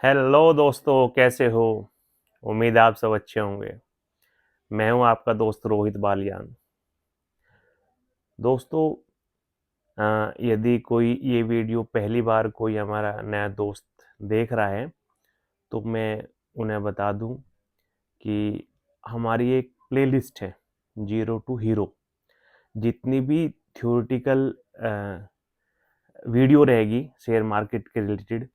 Hello दोस्तों, कैसे हो? उम्मीद है आप सब अच्छे होंगे। मैं हूं आपका दोस्त रोहित बालियान। दोस्तों, यदि कोई ये वीडियो पहली बार कोई हमारा नया दोस्त देख रहा है तो मैं उन्हें बता दूं कि हमारी एक प्लेलिस्ट है, जीरो टू हीरो। जितनी भी थ्योरेटिकल वीडियो रहेगी शेयर मार्केट के रिलेटेड,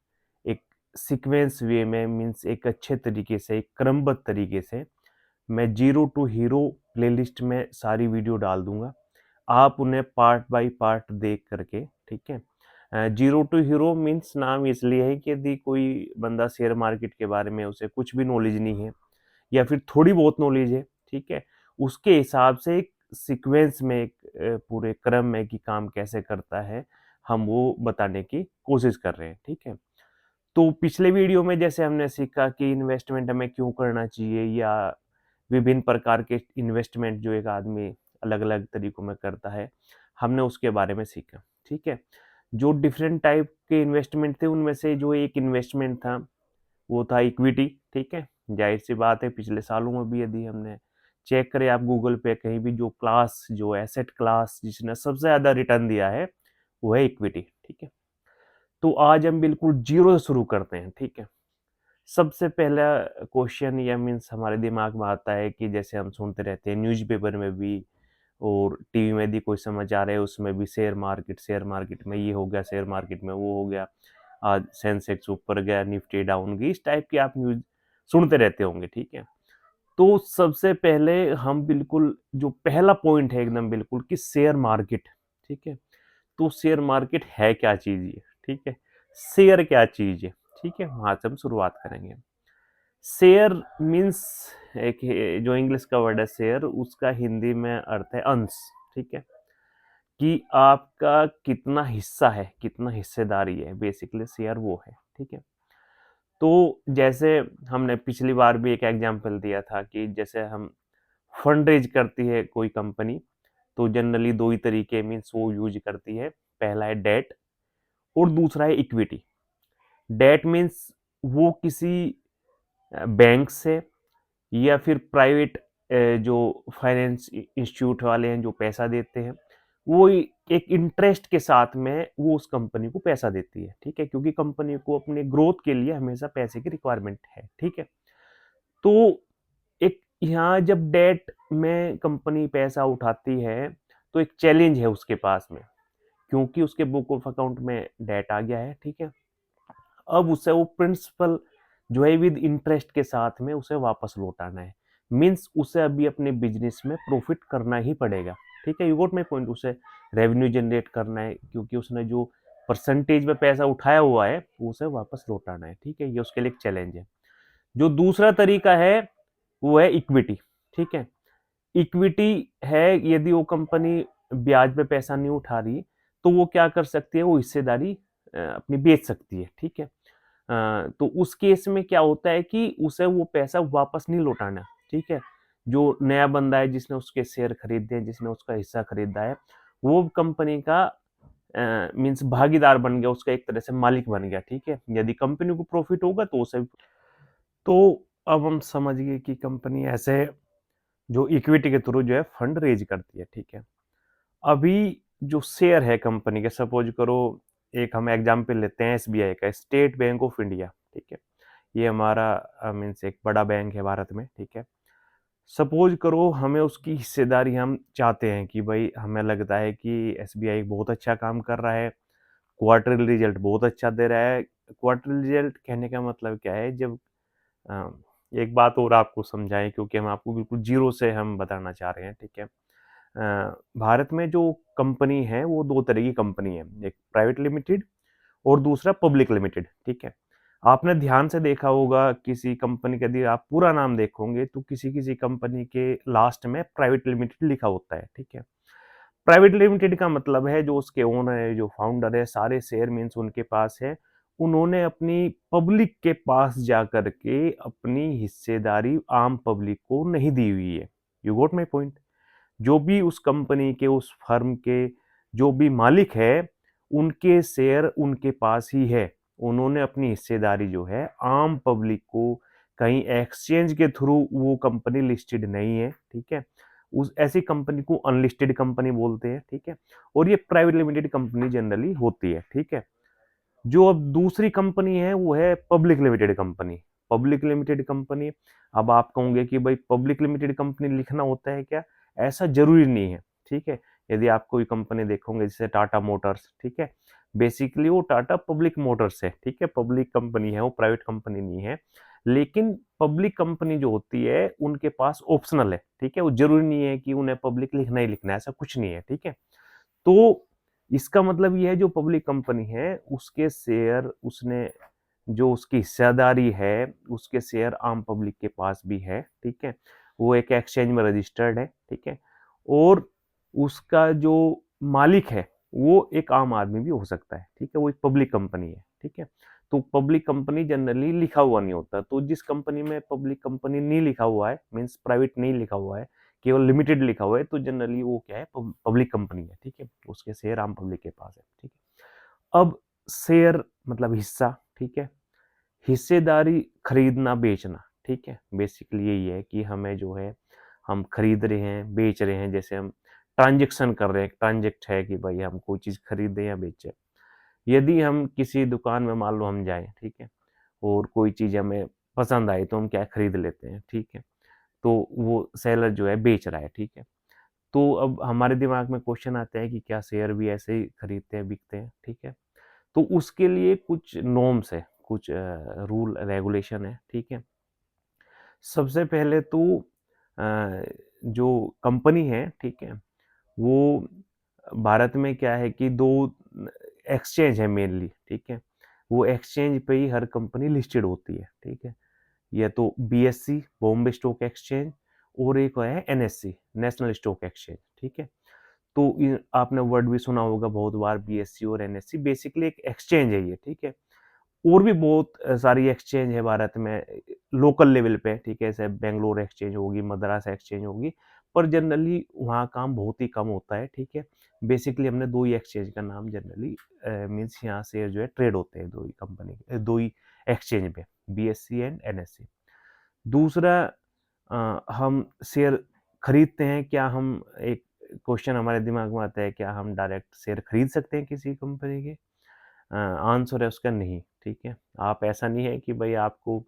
एक सीक्वेंस वे में, मीन्स एक अच्छे तरीके से, एक क्रमबद्ध तरीके से मैं जीरो टू हीरो प्लेलिस्ट में सारी वीडियो डाल दूंगा। आप उन्हें पार्ट बाय पार्ट देख करके, ठीक है। जीरो टू हीरो मीन्स नाम इसलिए है कि यदि कोई बंदा शेयर मार्केट के बारे में उसे कुछ भी नॉलेज नहीं है या फिर थोड़ी बहुत नॉलेज है, ठीक है, उसके हिसाब से एक सीक्वेंस में, एक पूरे क्रम में कि काम कैसे करता है, हम वो बताने की कोशिश कर रहे हैं, ठीक है। तो पिछले वीडियो में जैसे हमने सीखा कि इन्वेस्टमेंट हमें क्यों करना चाहिए, या विभिन्न प्रकार के इन्वेस्टमेंट जो एक आदमी अलग-अलग तरीकों में करता है, हमने उसके बारे में सीखा, ठीक है। जो डिफरेंट टाइप के इन्वेस्टमेंट थे उनमें से जो एक इन्वेस्टमेंट था वो था इक्विटी, ठीक है। ज़ाहिर-सी बात है, पिछले सालों में भी यदि हमने चेक करें आप गूगल पे कहीं भी, जो एसेट क्लास जिसने सबसे ज़्यादा रिटर्न दिया है वो है इक्विटी, ठीक है। तो आज हम बिल्कुल ज़ीरो से शुरू करते हैं, ठीक है। सबसे पहला क्वेश्चन या मीन्स हमारे दिमाग में आता है कि जैसे हम सुनते रहते हैं न्यूज़पेपर में भी और टीवी में भी कोई समाचार है उसमें भी शेयर मार्केट में ये हो गया, शेयर मार्केट में वो हो गया, आज सेंसेक्स ऊपर गया, निफ्टी डाउन गई, इस टाइप की आप न्यूज़ सुनते रहते होंगे, ठीक है। तो सबसे पहले हम बिल्कुल जो पहला पॉइंट है एकदम बिल्कुल कि शेयर मार्केट, ठीक है। तो शेयर मार्केट है क्या चीज़ ये, ठीक है। शेयर क्या चीज़ है, ठीक है, वहाँ से हम शुरुआत करेंगे। शेयर मीन्स एक जो इंग्लिश का वर्ड है शेयर, उसका हिंदी में अर्थ है अंश, ठीक है। कि आपका कितना हिस्सा है, कितना हिस्सेदारी है, बेसिकली शेयर वो है, ठीक है। तो जैसे हमने पिछली बार भी एक एग्जांपल दिया था कि जैसे हम फंड रेज करती है कोई कंपनी, तो जनरली दो ही तरीके मीन्स वो यूज करती है। पहला है डेट और दूसरा है इक्विटी। डेट मीन्स वो किसी बैंक से या फिर प्राइवेट जो फाइनेंस इंस्टीट्यूट वाले हैं जो पैसा देते हैं, वो एक इंटरेस्ट के साथ में वो उस कंपनी को पैसा देती है, ठीक है, क्योंकि कंपनी को अपने ग्रोथ के लिए हमेशा पैसे की रिक्वायरमेंट है, ठीक है। तो एक यहाँ जब डेट में कंपनी पैसा उठाती है तो एक चैलेंज है उसके पास में, क्योंकि उसके बुक ऑफ अकाउंट में डेट आ गया है, ठीक है। अब उसे वो प्रिंसिपल जो है विद इंटरेस्ट के साथ में उसे वापस लौटाना है। मीन्स उसे अभी अपने बिजनेस में प्रॉफिट करना ही पड़ेगा, ठीक है। You got my point. उसे रेवेन्यू जनरेट करना है क्योंकि उसने जो परसेंटेज में पैसा उठाया हुआ है वो उसे वापस लौटाना है, ठीक है। ये उसके लिए एक चैलेंज है। जो दूसरा तरीका है वो है इक्विटी, ठीक है। इक्विटी है यदि वो कंपनी ब्याज पे पैसा नहीं उठा रही तो वो क्या कर सकती है, वो हिस्सेदारी अपनी बेच सकती है, ठीक है। तो उस केस में क्या होता है कि उसे वो पैसा वापस नहीं लौटाना, ठीक है। जो नया बंदा है जिसने उसके शेयर खरीदे हैं, जिसने उसका हिस्सा खरीदा है, वो कंपनी का मीन्स भागीदार बन गया, उसका एक तरह से मालिक बन गया, ठीक है। यदि कंपनी को प्रॉफिट होगा तो उसे, तो अब हम समझ गए कि कंपनी ऐसे जो इक्विटी के थ्रू जो है फंड रेज करती है, ठीक है। अभी जो शेयर है कंपनी के, सपोज करो एक हम एग्जांपल लेते हैं एसबीआई का, स्टेट बैंक ऑफ इंडिया, ठीक है। ये हमारा मीन्स एक बड़ा बैंक है भारत में, ठीक है। सपोज करो हमें उसकी हिस्सेदारी हम चाहते हैं कि भाई हमें लगता है कि एसबीआई बहुत अच्छा काम कर रहा है, क्वार्टरली रिजल्ट बहुत अच्छा दे रहा है। क्वार्टरली रिजल्ट कहने का मतलब क्या है, जब अ, एक बात और आपको समझाएं क्योंकि हम आपको बिल्कुल जीरो से हम बताना चाह रहे हैं, ठीक है। भारत में जो कंपनी है वो दो तरह की कंपनी है, एक प्राइवेट लिमिटेड और दूसरा पब्लिक लिमिटेड, ठीक है। आपने ध्यान से देखा होगा किसी कंपनी का, यदि आप पूरा नाम देखोगे तो किसी किसी कंपनी के लास्ट में प्राइवेट लिमिटेड लिखा होता है, ठीक है। प्राइवेट लिमिटेड का मतलब है जो उसके ओनर है, जो फाउंडर है, सारे शेयर मीन्स उनके पास है, उन्होंने अपनी पब्लिक के पास जाकर के अपनी हिस्सेदारी आम पब्लिक को नहीं दी हुई है। You got my point. जो भी उस कंपनी के, उस फर्म के जो भी मालिक है, उनके शेयर उनके पास ही है, उन्होंने अपनी हिस्सेदारी जो है आम पब्लिक को कहीं एक्सचेंज के थ्रू, वो कंपनी लिस्टेड नहीं है, ठीक है, उस ऐसी कंपनी को अनलिस्टेड कंपनी बोलते हैं, ठीक है, और ये प्राइवेट लिमिटेड कंपनी जनरली होती है, ठीक है। जो अब दूसरी कंपनी है वो है public limited company. Public limited company, अब आप कहोगे कि भाई पब्लिक लिमिटेड कंपनी लिखना होता है क्या? ऐसा जरूरी नहीं है, ठीक है। यदि आप कोई कंपनी देखोगे जैसे टाटा मोटर्स, ठीक है, बेसिकली वो टाटा पब्लिक मोटर्स है, ठीक है, पब्लिक कंपनी है, वो प्राइवेट कंपनी नहीं है। लेकिन पब्लिक कंपनी जो होती है उनके पास ऑप्शनल है, ठीक है, वो जरूरी नहीं है कि उन्हें पब्लिक लिखना ही लिखना है, ऐसा कुछ नहीं है, ठीक है। तो इसका मतलब ये है जो पब्लिक कंपनी है उसके शेयर, उसने जो उसकी हिस्सेदारी है उसके शेयर आम पब्लिक के पास भी है, ठीक है, वो एक एक्सचेंज में रजिस्टर्ड है, ठीक है, और उसका जो मालिक है वो एक आम आदमी भी हो सकता है, ठीक है, वो एक पब्लिक कंपनी है, ठीक है। तो पब्लिक कंपनी जनरली लिखा हुआ नहीं होता, तो जिस कंपनी में पब्लिक कंपनी नहीं लिखा हुआ है, मीन्स प्राइवेट नहीं लिखा हुआ है, केवल लिमिटेड लिखा हुआ है, तो जनरली वो क्या है, पब्लिक कंपनी है, ठीक है, उसके शेयर आम पब्लिक के पास है, ठीक है। अब शेयर मतलब हिस्सा, ठीक है, हिस्सेदारी खरीदना बेचना, ठीक है, बेसिकली यही है कि हमें जो है हम खरीद रहे हैं बेच रहे हैं, जैसे हम ट्रांजेक्शन कर रहे हैं, ट्रांजेक्ट है कि भाई हम कोई चीज खरीदें या बेचें। यदि हम किसी दुकान में मान लो हम जाएं, ठीक है, और कोई चीज हमें पसंद आई तो हम क्या खरीद लेते हैं, ठीक है, तो वो सेलर जो है बेच रहा है, ठीक है। तो अब हमारे दिमाग में क्वेश्चन आता है कि क्या शेयर भी ऐसे ही खरीदते हैं बिकते हैं, ठीक है। तो उसके लिए कुछ नॉर्म्स है, कुछ रूल रेगुलेशन है, ठीक है। सबसे पहले तो जो कंपनी है, ठीक है, वो भारत में क्या है कि दो एक्सचेंज है मेनली, ठीक है, वो एक्सचेंज पे ही हर कंपनी लिस्टेड होती है, ठीक है। या तो बीएससी बॉम्बे स्टॉक एक्सचेंज, और एक है एनएससी नेशनल स्टॉक एक्सचेंज, ठीक है। तो आपने वर्ड भी सुना होगा बहुत बार, बीएससी और एनएससी बेसिकली एक एक्सचेंज है ये, ठीक है। और भी बहुत सारी एक्सचेंज है भारत में लोकल लेवल पे, ठीक है, जैसे बेंगलोर एक्सचेंज होगी, मद्रास एक्सचेंज होगी, पर जनरली वहाँ काम बहुत ही कम होता है, ठीक है। बेसिकली हमने दो ही एक्सचेंज का नाम जनरली मीन्स यहाँ शेयर जो है ट्रेड होते हैं दो ही कंपनी, दो ही एक्सचेंज पे, बीएससी एंड एनएससी। दूसरा, हम शेयर खरीदते हैं क्या? हम एक क्वेश्चन हमारे दिमाग में आता है, क्या हम डायरेक्ट शेयर खरीद सकते हैं किसी कंपनी के? आंसर है उसका नहीं, ठीक है। आप ऐसा नहीं है कि भाई आपको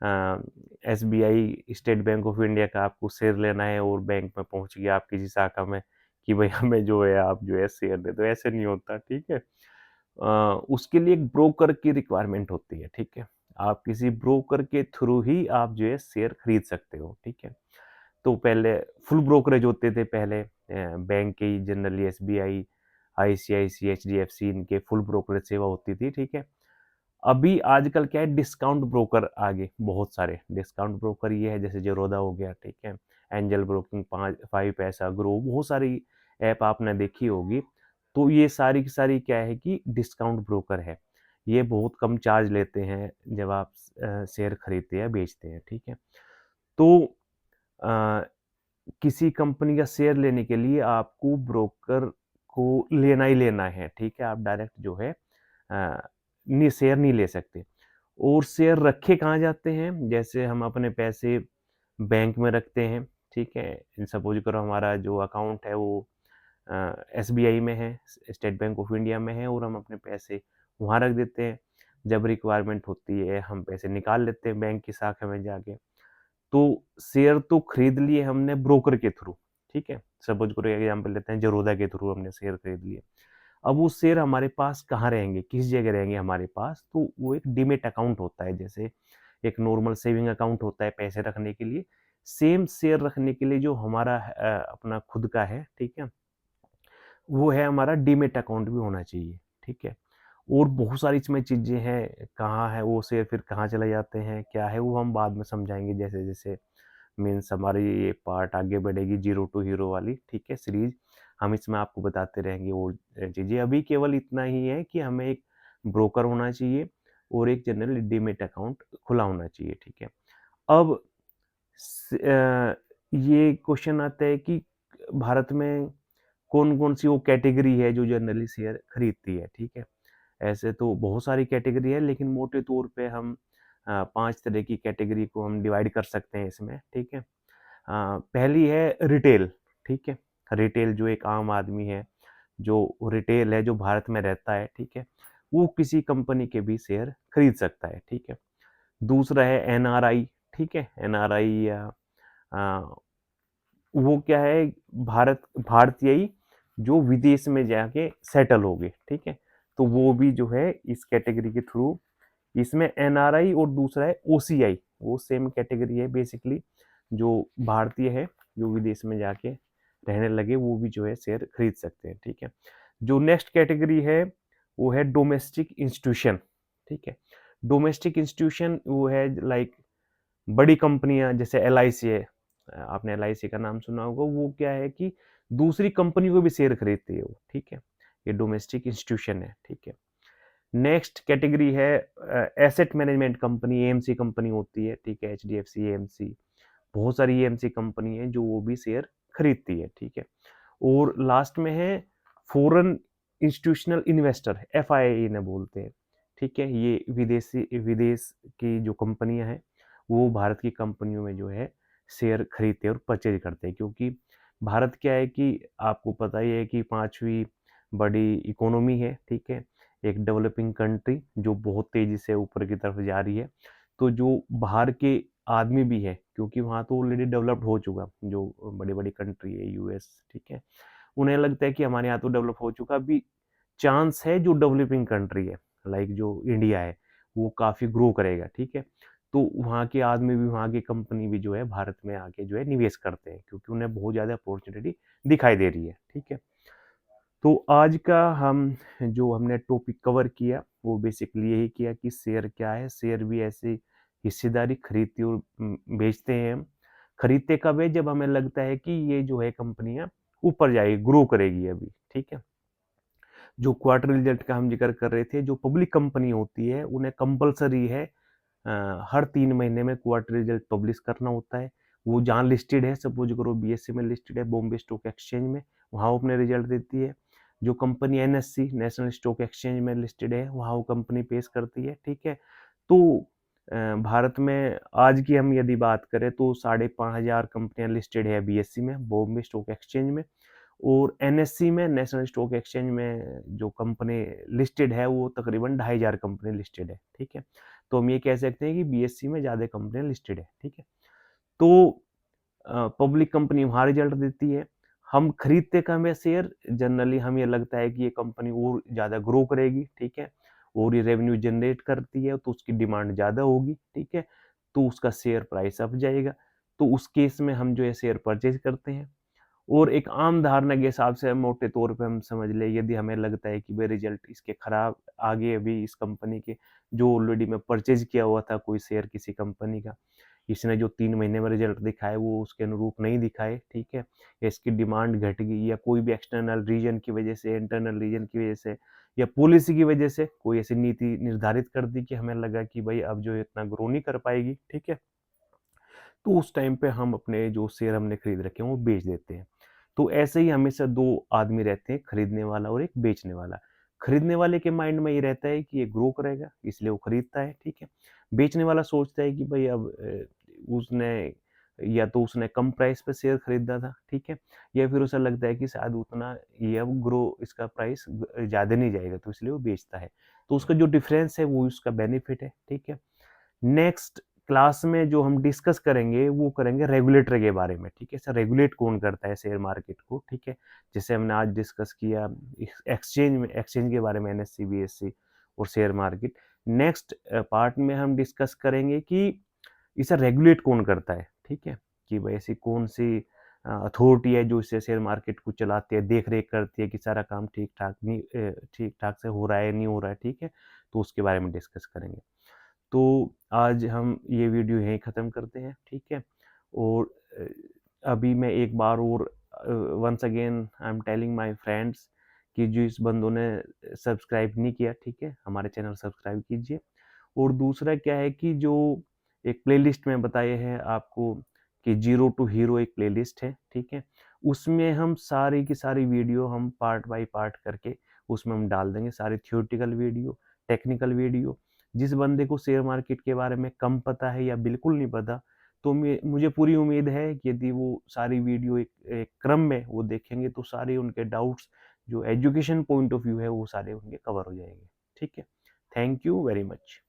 SBI state bank of India का आपको शेयर लेना है और बैंक में पहुंच गया आप किसी शाखा में कि भाई हमें जो है आप जो है शेयर दे दो, ऐसे नहीं होता, ठीक है। उसके लिए एक ब्रोकर की रिक्वायरमेंट होती है, ठीक है। आप किसी ब्रोकर के थ्रू ही आप जो है शेयर खरीद सकते हो, ठीक है। तो पहले फुल ब्रोकरेज होते थे पहले, बैंक के जनरली एसबीआई, आईसीआईसी, एचडीएफसी, इनके फुल ब्रोकरेज सेवा होती थी, ठीक है। अभी आजकल क्या है, डिस्काउंट ब्रोकर आ गए बहुत सारे। डिस्काउंट ब्रोकर ये है जैसे जेरोदा हो गया, ठीक है, एंजल ब्रोकिंग, 5पैसा, ग्रो, बहुत सारी ऐप आपने देखी होगी। तो ये सारी की सारी क्या है कि डिस्काउंट ब्रोकर है। ये बहुत कम चार्ज लेते हैं जब आप शेयर खरीदते हैं बेचते हैं, ठीक है। तो अ, किसी कंपनी का शेयर लेने के लिए आपको ब्रोकर को लेना ही लेना है, ठीक है। आप डायरेक्ट जो है नहीं, शेयर नहीं ले सकते। और शेयर रखे कहाँ जाते हैं? जैसे हम अपने पैसे बैंक में रखते हैं, ठीक है। सपोज करो हमारा जो अकाउंट है वो एसबीआई में है, स्टेट बैंक ऑफ इंडिया में है, और हम अपने पैसे वहाँ रख देते हैं। जब रिक्वायरमेंट होती है हम पैसे निकाल लेते हैं बैंक की शाखा में जाके। तो शेयर तो खरीद लिए हमने ब्रोकर के थ्रू, ठीक है। सपोज करो एग्जांपल लेते हैं, जरोदा के थ्रू हमने शेयर खरीद लिए। अब वो शेयर हमारे पास कहाँ रहेंगे, किस जगह रहेंगे हमारे पास? तो वो एक डीमेट अकाउंट होता है, जैसे एक नॉर्मल सेविंग अकाउंट होता है पैसे रखने के लिए, सेम शेयर रखने के लिए जो हमारा अपना खुद का है, ठीक है, वो है हमारा डीमेट अकाउंट भी होना चाहिए, ठीक है। और बहुत सारी इसमें चीजें हैं, कहाँ है वो शेयर, फिर कहाँ चले जाते हैं, क्या है वो हम बाद में समझाएंगे जैसे जैसे मीन्स हमारी ये पार्ट आगे बढ़ेगी, जीरो टू हीरो वाली, ठीक है, सीरीज। हम इसमें आपको बताते रहेंगे वो चीजें। अभी केवल इतना ही है कि हमें एक ब्रोकर होना चाहिए और एक जनरल डीमेट अकाउंट खुला होना चाहिए, ठीक है। अब ये क्वेश्चन आता है कि भारत में कौन कौन सी वो कैटेगरी है जो जनरली शेयर खरीदती है, ठीक है। ऐसे तो बहुत सारी कैटेगरी है, लेकिन मोटे तौर पे हम 5 तरह की कैटेगरी को हम डिवाइड कर सकते हैं इसमें, ठीक है। पहली है रिटेल, ठीक है। रिटेल जो एक आम आदमी है, जो रिटेल है, जो भारत में रहता है, ठीक है, वो किसी कंपनी के भी शेयर खरीद सकता है, ठीक है। दूसरा है एनआरआई, ठीक है। एनआरआई या अ, वो क्या है, भारतीय ही जो विदेश में जाके सेटल हो गए, ठीक है। तो वो भी जो है इस कैटेगरी के थ्रू, इसमें एनआरआई और दूसरा है ओसीआई, वो सेम कैटेगरी है बेसिकली, जो भारतीय है जो विदेश में जाके रहने लगे, वो भी जो है शेयर खरीद सकते हैं, ठीक है। जो नेक्स्ट कैटेगरी है वो है डोमेस्टिक इंस्टीट्यूशन, ठीक है। डोमेस्टिक इंस्टीट्यूशन वो है लाइक बड़ी कंपनियां, जैसे एलआईसी है, आपने एलआईसी का नाम सुना होगा, वो क्या है कि दूसरी कंपनी को भी शेयर खरीदती है वो, ठीक है। ये डोमेस्टिक इंस्टीट्यूशन है, ठीक है। नेक्स्ट कैटेगरी है asset management company, AMC company होती है, ठीक है। एचडीएफसी, एएमसी, बहुत सारी एएमसी कंपनी है जो वो भी शेयर खरीदती है, ठीक है। और लास्ट में है फॉरेन इंस्टीट्यूशनल इन्वेस्टर, एफआईआई इन्हें बोलते हैं, ठीक है। ये विदेश की जो कंपनियां हैं वो भारत की कंपनियों में जो है शेयर खरीदते हैं और परचेज करते हैं, क्योंकि भारत क्या है कि आपको पता ही है कि 5वीं बड़ी इकोनॉमी है, ठीक है। एक डेवलपिंग कंट्री जो बहुत तेजी से ऊपर की तरफ जा रही है। तो जो बाहर के आदमी भी है, क्योंकि वहाँ तो ऑलरेडी डेवलप्ड हो चुका, जो बड़ी बड़ी कंट्री है यूएस, ठीक है, उन्हें लगता है कि हमारे यहाँ तो डेवलप हो चुका, अभी चांस है जो डेवलपिंग कंट्री है लाइक जो इंडिया है वो काफ़ी ग्रो करेगा, ठीक है। तो वहाँ के आदमी भी, वहाँ की कंपनी भी जो है भारत में आके जो है निवेश करते हैं, क्योंकि उन्हें बहुत ज़्यादा अपॉर्चुनिटी दिखाई दे रही है, ठीक है। तो आज का हम जो हमने टॉपिक कवर किया वो बेसिकली यही किया कि शेयर क्या है। शेयर भी ऐसी हिस्सेदारी खरीदते और बेचते हैं हम। खरीदते कब है, जब हमें लगता है कि ये जो है कंपनियां ऊपर जाएगी, ग्रो करेगी अभी, ठीक है। जो क्वार्टर रिजल्ट का हम जिक्र कर रहे थे, जो पब्लिक कंपनी होती है उन्हें कंपलसरी है हर 3 महीने में क्वार्टर रिजल्ट पब्लिश करना होता है। वो जहाँ लिस्टेड है, सपोज करो बीएससी में लिस्टेड है, बॉम्बे स्टॉक एक्सचेंज में, वहाँ वो अपने रिजल्ट देती है। जो company NSC, national stock exchange में लिस्टेड है, वहाँ वो कंपनी पेश करती है, ठीक है। तो भारत में आज की हम यदि बात करें तो 5,500 कंपनियां लिस्टेड है बीएससी में, बॉम्बे स्टॉक एक्सचेंज में। और एनएससी में, नेशनल स्टॉक एक्सचेंज में जो कंपनी लिस्टेड है वो तकरीबन 2,500 कंपनी लिस्टेड है, ठीक है। तो हम ये कह सकते हैं कि बीएससी में ज़्यादा कंपनियां लिस्टेड है, ठीक है। तो पब्लिक कंपनी वहाँ रिजल्ट देती है, हम खरीदते कम है शेयर, जनरली हमें लगता है कि ये कंपनी और ज़्यादा ग्रो करेगी, ठीक है, और ये रेवेन्यू जनरेट करती है तो उसकी डिमांड ज़्यादा होगी, ठीक है, तो उसका शेयर प्राइस अप जाएगा। तो उस केस में हम जो है शेयर परचेज करते हैं। और एक आम धारणा के हिसाब से मोटे तौर पे हम समझ लें, यदि हमें लगता है कि भाई रिजल्ट इसके खराब आगे अभी इस कंपनी के, जो ऑलरेडी मैं परचेज किया हुआ था कोई शेयर किसी कंपनी का, इसने जो 3 महीने में रिजल्ट दिखाए वो उसके अनुरूप नहीं दिखाए, ठीक है, या इसकी डिमांड घट गई, या कोई भी एक्सटर्नल रीजन की वजह से, इंटरनल रीजन की वजह से, या पॉलिसी की वजह से कोई ऐसी नीति निर्धारित कर दी कि हमें लगा कि भाई अब जो इतना ग्रो नहीं कर पाएगी, ठीक है, तो उस टाइम पे हम अपने जो शेयर हमने खरीद रखे हैं वो बेच देते हैं। तो ऐसे ही हमेशा 2 आदमी रहते हैं, खरीदने वाला और एक बेचने वाला। खरीदने वाले के माइंड में ये रहता है कि ये ग्रो करेगा इसलिए वो खरीदता है, ठीक है। बेचने वाला सोचता है कि भाई अब उसने, या तो उसने कम प्राइस पे शेयर खरीदा था, ठीक है, या फिर उसे लगता है कि शायद उतना ये अब ग्रो, इसका प्राइस ज़्यादा नहीं जाएगा, तो इसलिए वो बेचता है। तो उसका जो डिफरेंस है वो उसका बेनिफिट है, ठीक है। नेक्स्ट क्लास में जो हम डिस्कस करेंगे वो करेंगे रेगुलेटर के बारे में, ठीक है। सर रेगुलेट कौन करता है शेयर मार्केट को, ठीक है। जैसे हमने आज डिस्कस किया एक्सचेंज के बारे में, एनएससी, बीएससी और शेयर मार्केट। नेक्स्ट पार्ट में हम डिस्कस करेंगे कि इसे रेगुलेट कौन करता है, ठीक है, कि भाई ऐसी कौन सी अथॉरिटी है जो इसे शेयर मार्केट को चलाती है, देख रेख करती है कि सारा काम ठीक ठाक से हो रहा है, नहीं हो रहा है, ठीक है। तो उसके बारे में डिस्कस करेंगे। तो आज हम ये वीडियो यहीं ख़त्म करते हैं, ठीक है। और अभी मैं एक बार और once again I am telling my friends कि जो इस बंदों ने सब्सक्राइब नहीं किया, ठीक है, हमारे चैनल सब्सक्राइब कीजिए। और दूसरा क्या है कि जो एक प्लेलिस्ट में बताए हैं आपको कि जीरो टू हीरो एक प्लेलिस्ट है, ठीक है, उसमें हम सारी की सारी वीडियो हम पार्ट बाय पार्ट करके उसमें हम डाल देंगे, सारे थ्योरेटिकल वीडियो, टेक्निकल वीडियो। जिस बंदे को शेयर मार्केट के बारे में कम पता है या बिल्कुल नहीं पता, तो मुझे पूरी उम्मीद है कि यदि वो सारी वीडियो एक क्रम में वो देखेंगे तो सारे उनके डाउट्स जो एजुकेशन पॉइंट ऑफ व्यू है वो सारे उनके कवर हो जाएंगे। ठीक है, थैंक यू वेरी मच।